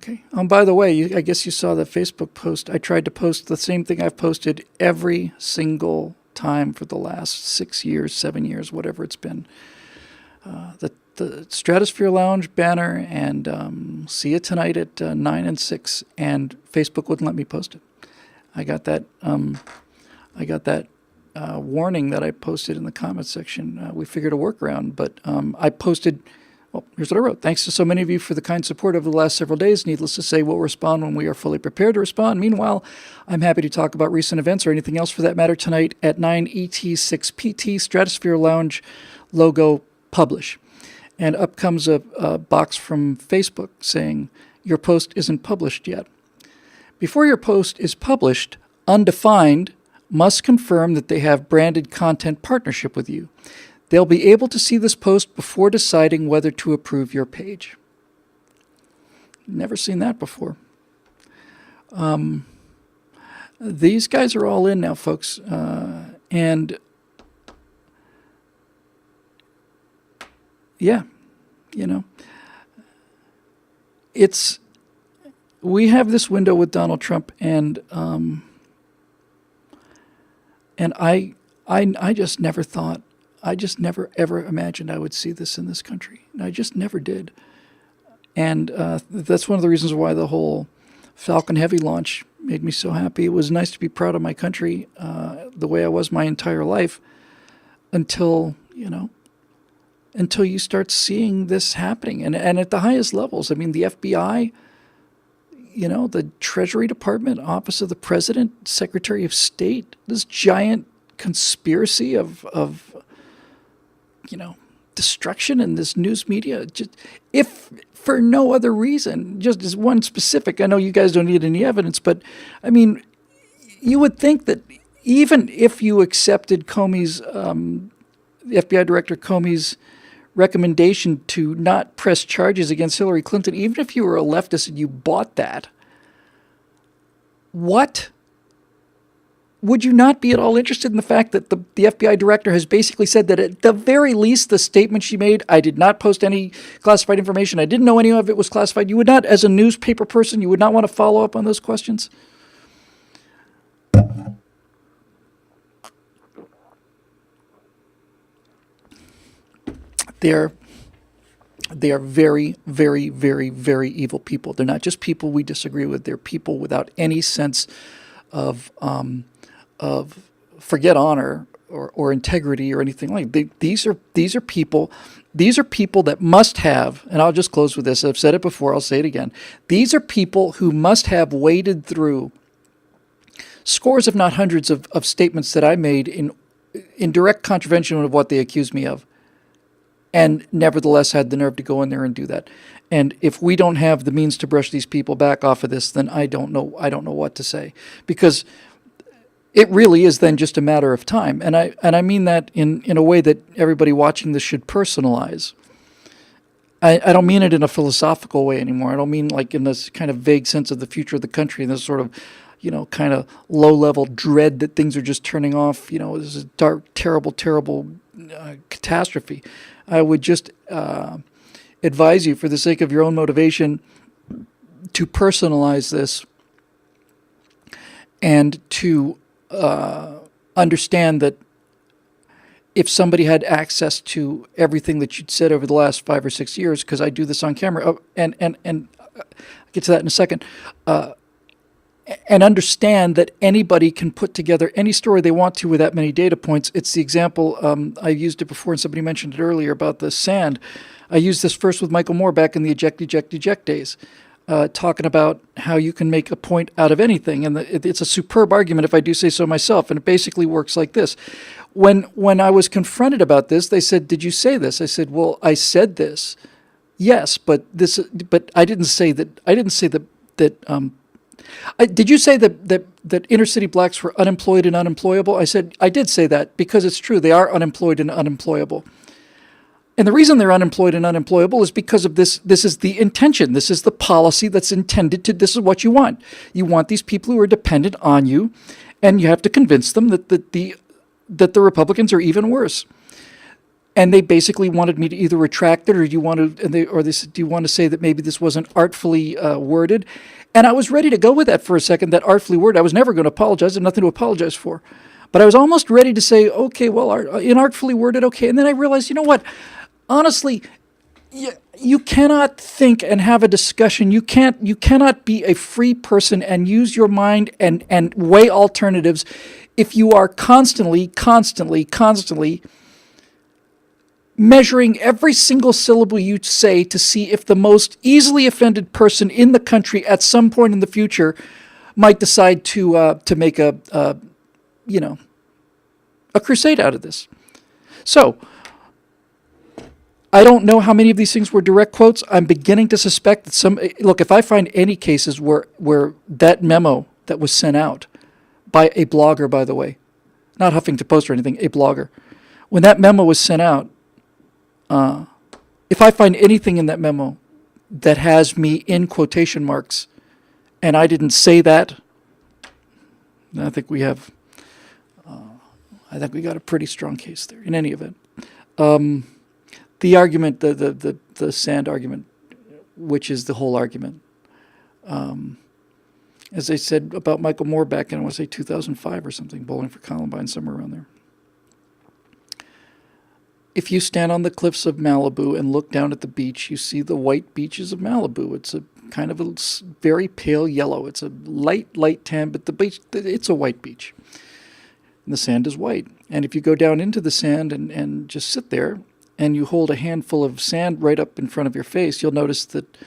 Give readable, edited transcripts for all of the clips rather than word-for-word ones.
Okay. By the way, I guess you saw the Facebook post. I tried to post the same thing I've posted every single time for the last 6 years, 7 years, whatever it's been. The Stratosphere Lounge banner and see it tonight at 9 and 6, and Facebook wouldn't let me post it. I got that warning that I posted in the comments section. We figured a workaround, but I posted. Well, here's what I wrote. Thanks to so many of you for the kind support over the last several days. Needless to say, we'll respond when we are fully prepared to respond. Meanwhile, I'm happy to talk about recent events or anything else for that matter tonight at 9 ET 6 PT, Stratosphere Lounge, logo, publish. And up comes a box from Facebook saying, your post isn't published yet. Before your post is published, Undefined must confirm that they have branded content partnership with you. They'll be able to see this post before deciding whether to approve your page. Never seen that before. These guys are all in now, folks. And yeah, you know, we have this window with Donald Trump, and I just never thought. I just never, ever imagined I would see this in this country. I just never did. And that's one of the reasons why the whole Falcon Heavy launch made me so happy. It was nice to be proud of my country the way I was my entire life until you start seeing this happening. And at the highest levels. I mean, the FBI, the Treasury Department, Office of the President, Secretary of State, this giant conspiracy of destruction in this news media, just, if for no other reason, just as one specific. I know you guys don't need any evidence, but I mean, you would think that even if you accepted Comey's, the FBI Director Comey's recommendation to not press charges against Hillary Clinton, even if you were a leftist and you bought that, would you not be at all interested in the fact that the FBI director has basically said that at the very least the statement she made, I did not post any classified information, I didn't know any of it was classified? You would not, as a newspaper person, you would not want to follow up on those questions? They are very, very, very, very evil people. They're not just people we disagree with. They're people without any sense of forget honor or integrity or anything like that. These are people that must have, and I'll just close with this. I've said it before. I'll say it again. These are people who must have waded through scores, if not hundreds, of statements that I made in direct contravention of what they accused me of, and nevertheless had the nerve to go in there and do that. And if we don't have the means to brush these people back off of this, then I don't know what to say, because it really is then just a matter of time. And I mean that in a way that everybody watching this should personalize. I don't mean it in a philosophical way anymore. I don't mean like in this kind of vague sense of the future of the country and this sort of, kind of low-level dread that things are just turning off. This is a dark, terrible, terrible catastrophe. I would just advise you, for the sake of your own motivation, to personalize this and to understand that if somebody had access to everything that you'd said over the last 5 or 6 years, because I do this on camera, and I'll get to that in a second, and understand that anybody can put together any story they want to with that many data points. It's the example, I used it before and somebody mentioned it earlier about the sand. I used this first with Michael Moore back in the eject days, talking about how you can make a point out of anything. And it's a superb argument, if I do say so myself, and it basically works like this. When I was confronted about this, they said, "Did you say this?" I said, "Well, I said this, yes, but I didn't say that. I didn't say that. Did you say that inner city blacks were unemployed and unemployable?" I said, "I did say that because it's true. They are unemployed and unemployable. And the reason they're unemployed and unemployable is because of this. This is the intention. This is the policy that's intended to. This is what you want. You want these people who are dependent on you, and you have to convince them that the Republicans are even worse." And they basically wanted me to either retract it, or they said, do you want to say that maybe this wasn't artfully worded? And I was ready to go with that for a second, that artfully worded. I was never going to apologize. I had nothing to apologize for. But I was almost ready to say, okay, well, inartfully worded, okay. And then I realized, you know what? Honestly, you cannot think and have a discussion. You cannot be a free person and use your mind and weigh alternatives if you are constantly measuring every single syllable you say to see if the most easily offended person in the country at some point in the future might decide to make a crusade out of this. So I don't know how many of these things were direct quotes. I'm beginning to suspect that look, if I find any cases where that memo that was sent out by a blogger, by the way, not Huffington Post or anything, a blogger, when that memo was sent out, if I find anything in that memo that has me in quotation marks and I didn't say that, I think we got a pretty strong case there in any event. The argument, the sand argument, which is the whole argument, as I said about Michael Moore back in, I want to say 2005 or something, Bowling for Columbine, somewhere around there. If you stand on the cliffs of Malibu and look down at the beach, you see the white beaches of Malibu. It's a kind of a very pale yellow. It's a light tan, but the beach, it's a white beach. And the sand is white. And if you go down into the sand and just sit there and you hold a handful of sand right up in front of your face, you'll notice that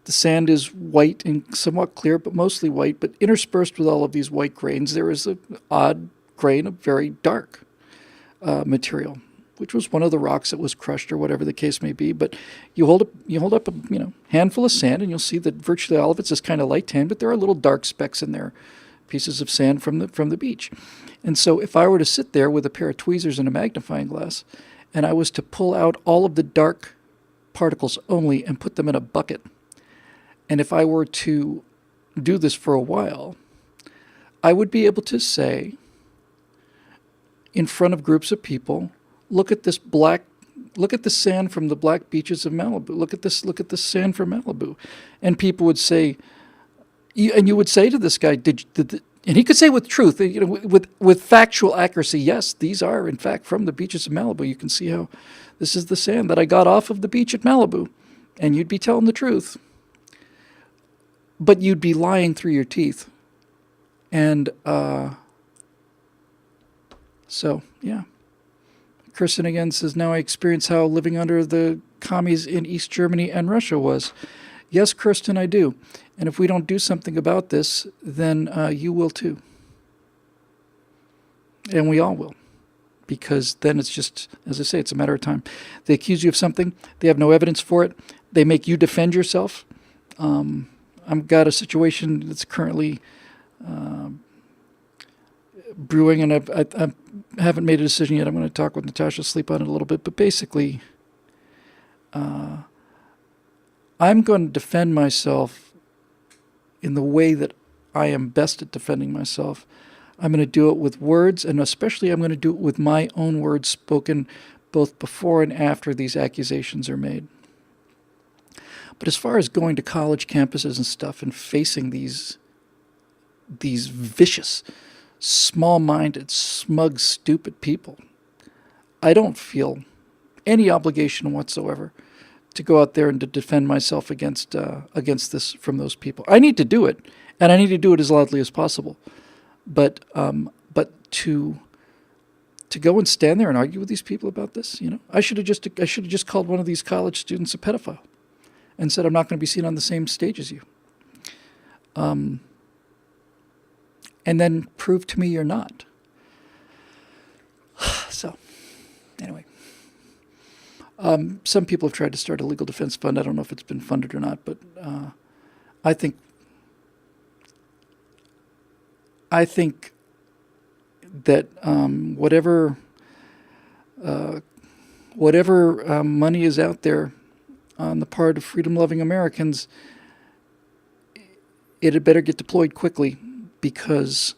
the sand is white and somewhat clear, but mostly white. But interspersed with all of these white grains, there is an odd grain of very dark material, which was one of the rocks that was crushed or whatever the case may be. But you hold up a handful of sand and you'll see that virtually all of it's this kind of light tan, but there are little dark specks in there, pieces of sand from the beach. And so if I were to sit there with a pair of tweezers and a magnifying glass and I was to pull out all of the dark particles only and put them in a bucket, and if I were to do this for a while, I would be able to say in front of groups of people, look at the sand from the black beaches of Malibu. Look at this sand from Malibu. And people would say, and you would say to this guy, and he could say with truth, with factual accuracy, yes, these are in fact from the beaches of Malibu. You can see how this is the sand that I got off of the beach at Malibu. And you'd be telling the truth. But you'd be lying through your teeth. And so, yeah. Kirsten again says, now I experience how living under the commies in East Germany and Russia was. Yes, Kirsten, I do. And if we don't do something about this, then you will too. And we all will. Because then it's just, as I say, it's a matter of time. They accuse you of something. They have no evidence for it. They make you defend yourself. I've got a situation that's currently brewing, and I haven't made a decision yet. I'm going to talk with Natasha, sleep on it a little bit. But basically, I'm going to defend myself in the way that I am best at defending myself. I'm going to do it with words, and especially I'm going to do it with my own words spoken both before and after these accusations are made. But as far as going to college campuses and stuff and facing these vicious, small-minded, smug, stupid people, I don't feel any obligation whatsoever to go out there and to defend myself against this from those people. I need to do it, and I need to do it as loudly as possible. But to go and stand there and argue with these people about this, I should have just called one of these college students a pedophile and said, I'm not going to be seen on the same stage as you. And then prove to me you're not. So, anyway. Some people have tried to start a legal defense fund. I don't know if it's been funded or not, but I think that whatever money is out there on the part of freedom-loving Americans, it had better get deployed quickly, because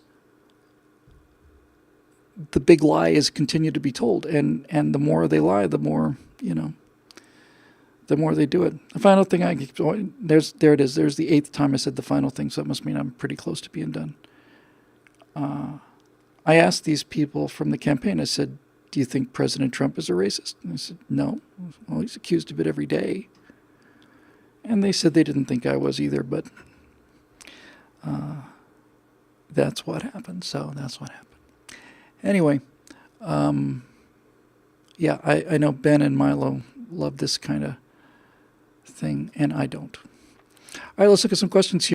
the big lie is continued to be told, and the more they lie, the more, the more they do it. The final thing there it is. There's the 8th time I said the final thing, so that must mean I'm pretty close to being done. I asked these people from the campaign, I said, do you think President Trump is a racist? And I said, no. Well, he's accused of it every day. And they said they didn't think I was either, but that's what happened. So that's what happened. Anyway, yeah, I know Ben and Milo love this kind of thing, and I don't. All right, let's look at some questions here.